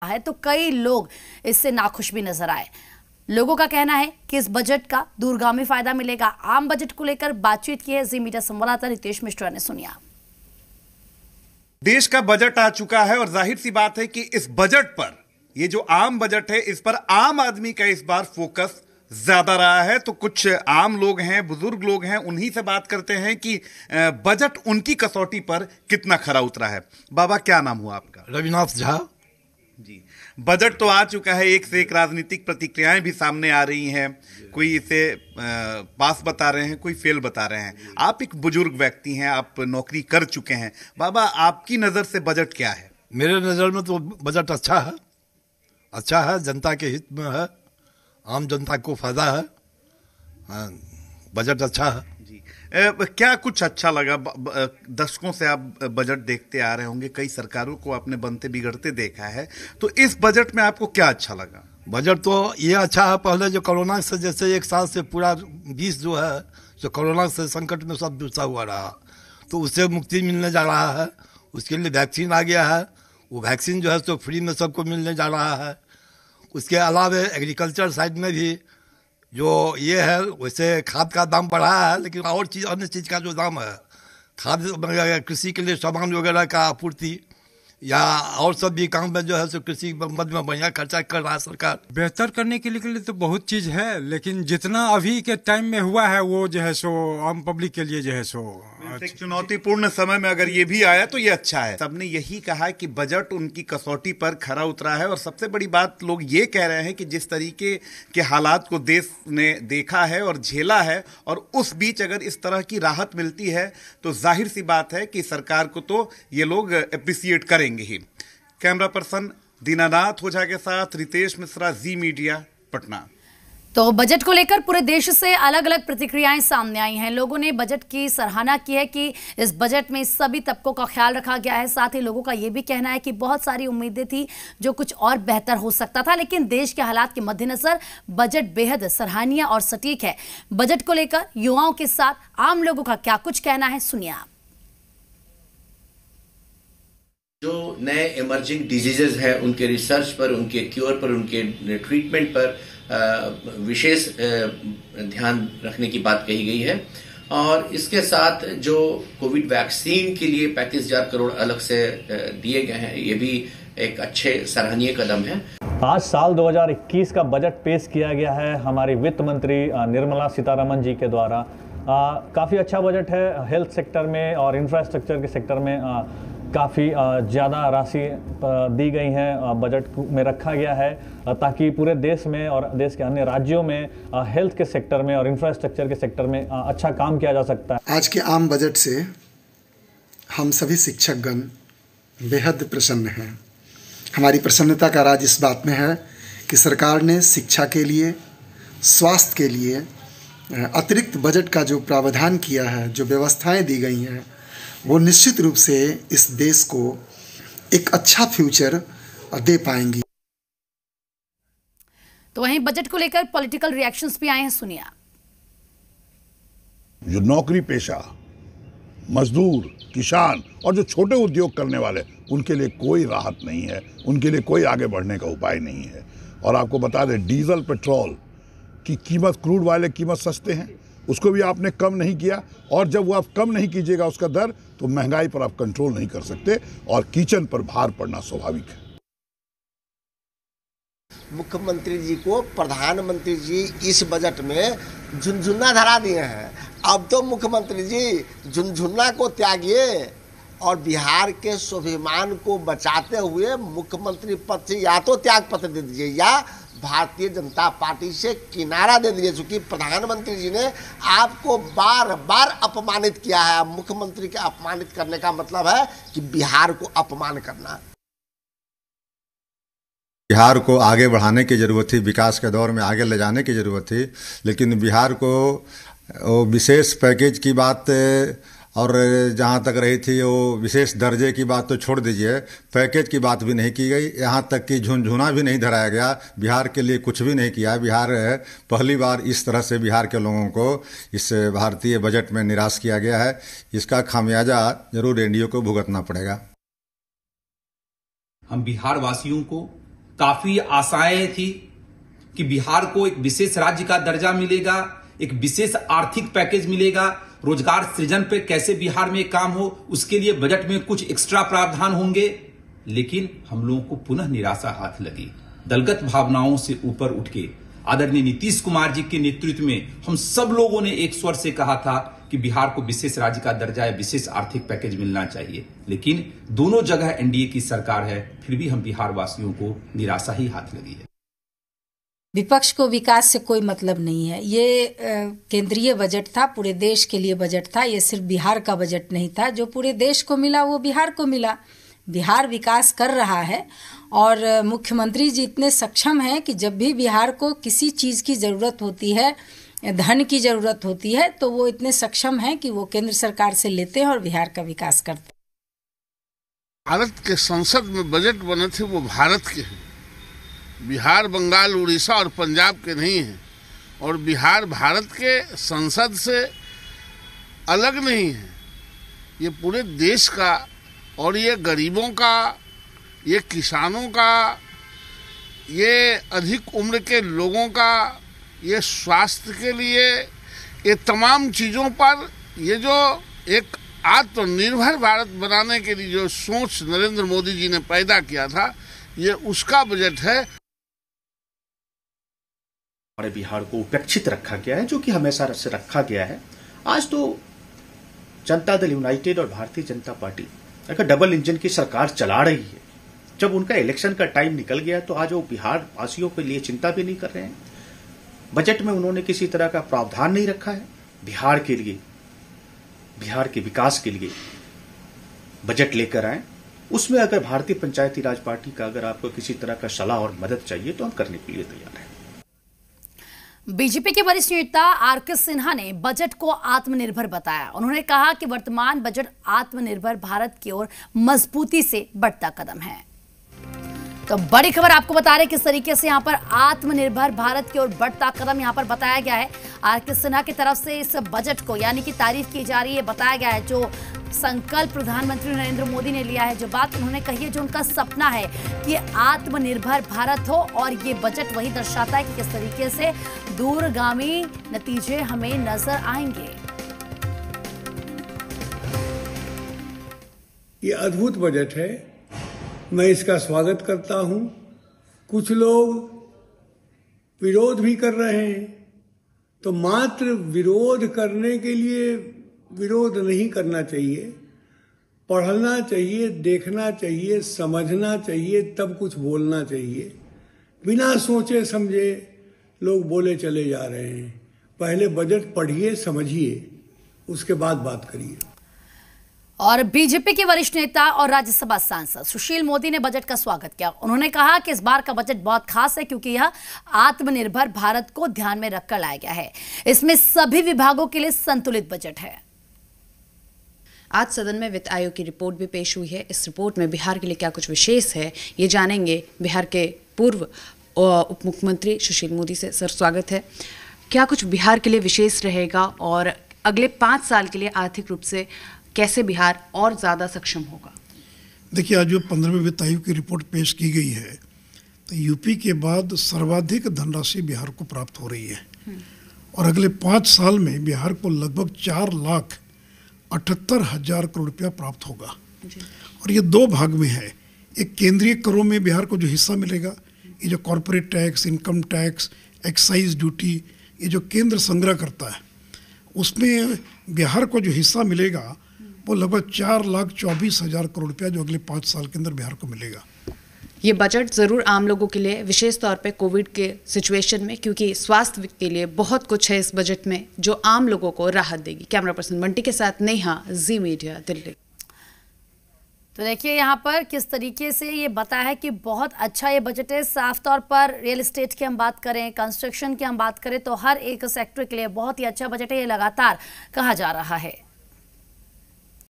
है तो कई लोग इससे नाखुश भी नजर आए। लोगों का कहना है कि इस बजट का दूरगामी फायदा मिलेगा। आम बजट को लेकर बातचीत की है जी मीडिया संवाददाता रितेश मिश्रा ने, सुनिया। देश का बजट आ चुका है और जाहिर सी बात है कि इस बजट पर, ये जो आम बजट है, इस पर आम आदमी का इस बार फोकस ज्यादा रहा है। तो कुछ आम लोग हैं, बुजुर्ग लोग हैं, उन्हीं से बात करते हैं कि बजट उनकी कसौटी पर कितना खरा उतरा है। बाबा, क्या नाम हुआ आपका? रविनाथ झा जी। बजट तो आ चुका है, एक से एक राजनीतिक प्रतिक्रियाएं भी सामने आ रही हैं। कोई इसे पास बता रहे हैं, कोई फेल बता रहे हैं। आप एक बुजुर्ग व्यक्ति हैं, आप नौकरी कर चुके हैं। बाबा, आपकी नजर से बजट क्या है? मेरे नज़र में तो बजट अच्छा है, जनता के हित में है, आम जनता को फायदा है। बजट अच्छा है जी। क्या कुछ अच्छा लगा? दशकों से आप बजट देखते आ रहे होंगे, कई सरकारों को आपने बनते बिगड़ते देखा है, तो इस बजट में आपको क्या अच्छा लगा? बजट तो ये अच्छा है, पहले जो कोरोना से, जैसे एक साल से पूरा 20 जो है, जो कोरोना से संकट में सब डूबा हुआ रहा, तो उससे मुक्ति मिलने जा रहा है। उसके लिए वैक्सीन आ गया है, वो वैक्सीन जो है तो फ्री में सबको मिलने जा रहा है। उसके अलावा एग्रीकल्चर साइड में भी जो ये है, वैसे खाद का दाम बढ़ा है, लेकिन और चीज़, अन्य चीज़ का जो दाम है, खाद कृषि के लिए सामान वगैरह का आपूर्ति या और सब भी काम में जो है सो कृषि मद में बढ़िया खर्चा कर रहा है सरकार। बेहतर करने के लिए तो बहुत चीज़ है, लेकिन जितना अभी के टाइम में हुआ है वो जो है सो आम पब्लिक के लिए जो है सो एक चुनौतीपूर्ण समय में अगर ये भी आया तो ये अच्छा है। सबने यही कहा कि बजट उनकी कसौटी पर खरा उतरा है। और सबसे बड़ी बात लोग ये कह रहे हैं कि जिस तरीके के हालात को देश ने देखा है और झेला है, और उस बीच अगर इस तरह की राहत मिलती है तो जाहिर सी बात है कि सरकार को तो ये लोग एप्रिसिएट करेंगे ही। कैमरा पर्सन दीनानाथ ओझा के साथ रितेश मिश्रा, जी मीडिया, पटना। तो बजट को लेकर पूरे देश से अलग अलग प्रतिक्रियाएं सामने आई हैं। लोगों ने बजट की सराहना की है कि इस बजट में सभी तबकों का ख्याल रखा गया है। साथ ही लोगों का यह भी कहना है कि बहुत सारी उम्मीदें थी जो कुछ और बेहतर हो सकता था, लेकिन देश के हालात के मद्देनजर बजट बेहद सराहनीय और सटीक है। बजट को लेकर युवाओं के साथ आम लोगों का क्या कुछ कहना है, सुनिए आप। जो नए इमर्जिंग डिजीजेज हैं, उनके रिसर्च पर, उनके क्योर पर, उनके ट्रीटमेंट पर विशेष ध्यान रखने की बात कही गई है। और इसके साथ जो कोविड वैक्सीन के लिए 35,000 करोड़ अलग से दिए गए हैं, ये भी एक अच्छे सराहनीय कदम है। आज साल 2021 का बजट पेश किया गया है हमारी वित्त मंत्री निर्मला सीतारमण जी के द्वारा। काफ़ी अच्छा बजट है। हेल्थ सेक्टर में और इंफ्रास्ट्रक्चर के सेक्टर में काफ़ी ज़्यादा राशि दी गई है, बजट में रखा गया है, ताकि पूरे देश में और देश के अन्य राज्यों में हेल्थ के सेक्टर में और इंफ्रास्ट्रक्चर के सेक्टर में अच्छा काम किया जा सकता है। आज के आम बजट से हम सभी शिक्षकगण बेहद प्रसन्न हैं। हमारी प्रसन्नता का राज इस बात में है कि सरकार ने शिक्षा के लिए, स्वास्थ्य के लिए अतिरिक्त बजट का जो प्रावधान किया है, जो व्यवस्थाएं दी गई हैं, वो निश्चित रूप से इस देश को एक अच्छा फ्यूचर दे पाएंगी। तो वहीं बजट को लेकर पॉलिटिकल रिएक्शंस भी आए हैं, सुनिए। जो नौकरी पेशा, मजदूर, किसान और जो छोटे उद्योग करने वाले, उनके लिए कोई राहत नहीं है, उनके लिए कोई आगे बढ़ने का उपाय नहीं है। और आपको बता दें, डीजल पेट्रोल की कीमत, क्रूड वाले कीमत सस्ते हैं, उसको भी आपने कम नहीं किया। और जब वो आप कम नहीं कीजिएगा उसका दर, तो महंगाई पर आप कंट्रोल नहीं कर सकते और किचन पर भार पड़ना स्वाभाविक है। मुख्यमंत्री जी को प्रधानमंत्री जी इस बजट में झुनझुना धरा दिए हैं। अब तो मुख्यमंत्री जी झुनझुना को त्यागिए और बिहार के स्वाभिमान को बचाते हुए मुख्यमंत्री पद से या तो त्याग पत्र दे दीजिए या भारतीय जनता पार्टी से किनारा दे दीजिए। चूंकि प्रधानमंत्री जी ने आपको बार बार अपमानित किया है। मुख्यमंत्री के अपमानित करने का मतलब है कि बिहार को अपमान करना। बिहार को आगे बढ़ाने की जरूरत थी, विकास के दौर में आगे ले जाने की जरूरत थी, लेकिन बिहार को विशेष पैकेज की बात और जहाँ तक रही थी वो विशेष दर्जे की बात तो छोड़ दीजिए, पैकेज की बात भी नहीं की गई। यहाँ तक कि झुनझुना भी नहीं धराया गया। बिहार के लिए कुछ भी नहीं किया। बिहार पहली बार इस तरह से बिहार के लोगों को इस भारतीय बजट में निराश किया गया है। इसका खामियाजा जरूर एनडीए को भुगतना पड़ेगा। हम बिहार वासियों को काफी आशाएं थी कि बिहार को एक विशेष राज्य का दर्जा मिलेगा, एक विशेष आर्थिक पैकेज मिलेगा, रोजगार सृजन पे कैसे बिहार में काम हो उसके लिए बजट में कुछ एक्स्ट्रा प्रावधान होंगे। लेकिन हम लोगों को पुनः निराशा हाथ लगी। दलगत भावनाओं से ऊपर उठ के आदरणीय नीतीश कुमार जी के नेतृत्व में हम सब लोगों ने एक स्वर से कहा था कि बिहार को विशेष राज्य का दर्जा या विशेष आर्थिक पैकेज मिलना चाहिए। लेकिन दोनों जगह एनडीए की सरकार है, फिर भी हम बिहार वासियों को निराशा ही हाथ लगी है। विपक्ष को विकास से कोई मतलब नहीं है। ये केंद्रीय बजट था, पूरे देश के लिए बजट था। ये सिर्फ बिहार का बजट नहीं था। जो पूरे देश को मिला वो बिहार को मिला। बिहार विकास कर रहा है और मुख्यमंत्री जी इतने सक्षम हैं कि जब भी बिहार को किसी चीज़ की ज़रूरत होती है, धन की ज़रूरत होती है, तो वो इतने सक्षम हैं कि वो केंद्र सरकार से लेते हैं और बिहार का विकास करते हैं। भारत के संसद में बजट बने थे वो भारत के हैं। बिहार, बंगाल, उड़ीसा और पंजाब के नहीं हैं। और बिहार भारत के संसद से अलग नहीं है। ये पूरे देश का और ये गरीबों का, ये किसानों का, ये अधिक उम्र के लोगों का, ये स्वास्थ्य के लिए, ये तमाम चीज़ों पर ये जो एक आत्मनिर्भर भारत बनाने के लिए जो सोच नरेंद्र मोदी जी ने पैदा किया था, ये उसका बजट है। हमारे बिहार को उपेक्षित रखा गया है, जो कि हमेशा से रखा गया है। आज तो जनता दल यूनाइटेड और भारतीय जनता पार्टी अगर डबल इंजन की सरकार चला रही है, जब उनका इलेक्शन का टाइम निकल गया तो आज वो बिहार वासियों के लिए चिंता भी नहीं कर रहे हैं। बजट में उन्होंने किसी तरह का प्रावधान नहीं रखा है बिहार के लिए, बिहार के विकास के लिए बजट लेकर आए। उसमें अगर भारतीय पंचायती राज पार्टी का अगर आपको किसी तरह का सलाह और मदद चाहिए तो हम करने के लिए तैयार हैं। बीजेपी के वरिष्ठ नेता आर.के. सिन्हा ने बजट को आत्मनिर्भर बताया। उन्होंने कहा कि वर्तमान बजट आत्मनिर्भर भारत की ओर मजबूती से बढ़ता कदम है। तो बड़ी खबर आपको बता रहे किस तरीके से यहां पर आत्मनिर्भर भारत की ओर बढ़ता कदम यहां पर बताया गया है। आर.के. सिन्हा की तरफ से इस बजट को यानी कि तारीफ की जा रही है। बताया गया है जो संकल्प प्रधानमंत्री नरेंद्र मोदी ने लिया है, जो बात उन्होंने कही है, जो उनका सपना है कि आत्मनिर्भर भारत हो, और ये बजट वही दर्शाता है कि किस तरीके से दूरगामी नतीजे हमें नजर आएंगे। ये अद्भुत बजट है, मैं इसका स्वागत करता हूं। कुछ लोग विरोध भी कर रहे हैं, तो मात्र विरोध करने के लिए विरोध नहीं करना चाहिए। पढ़ना चाहिए, देखना चाहिए, समझना चाहिए, तब कुछ बोलना चाहिए। बिना सोचे समझे लोग बोले चले जा रहे हैं। पहले बजट पढ़िए, समझिए, उसके बाद बात करिए। और बीजेपी के वरिष्ठ नेता और राज्यसभा सांसद सुशील मोदी ने बजट का स्वागत किया। उन्होंने कहा कि इस बार का बजट बहुत खास है क्योंकि यह आत्मनिर्भर भारत को ध्यान में रखकर लाया गया है। इसमें सभी विभागों के लिए संतुलित बजट है। आज सदन में वित्त आयोग की रिपोर्ट भी पेश हुई है। इस रिपोर्ट में बिहार के लिए क्या कुछ विशेष है, ये जानेंगे बिहार के पूर्व उप मुख्यमंत्री सुशील मोदी से। सर, स्वागत है। क्या कुछ बिहार के लिए विशेष रहेगा और अगले 5 साल के लिए आर्थिक रूप से कैसे बिहार और ज़्यादा सक्षम होगा? देखिए, आज जो 15वें वित्त आयोग की रिपोर्ट पेश की गई है, तो यूपी के बाद सर्वाधिक धनराशि बिहार को प्राप्त हो रही है और अगले 5 साल में बिहार को लगभग 4,78,000 करोड़ रुपया प्राप्त होगा। और ये 2 भाग में है। एक केंद्रीय करों में बिहार को जो हिस्सा मिलेगा, ये जो corporate tax, income tax, excise duty, ये जो केंद्र संग्रह करता है, उसमें बिहार को जो हिस्सा मिलेगा वो लगभग 4,24,000 करोड़ रुपया जो अगले 5 साल के अंदर बिहार को मिलेगा। ये बजट ज़रूर आम लोगों के लिए, विशेष तौर पे कोविड के सिचुएशन में, क्योंकि स्वास्थ्य के लिए बहुत कुछ है इस बजट में जो आम लोगों को राहत देगी। कैमरा पर्सन बंटी के साथ नेहा, जी मीडिया, दिल्ली। तो देखिए यहाँ पर किस तरीके से ये बताया है कि बहुत अच्छा ये बजट है। साफ तौर पर रियल एस्टेट की हम बात करें, कंस्ट्रक्शन की हम बात करें, तो हर एक सेक्टर के लिए बहुत ही अच्छा बजट है, ये लगातार कहा जा रहा है।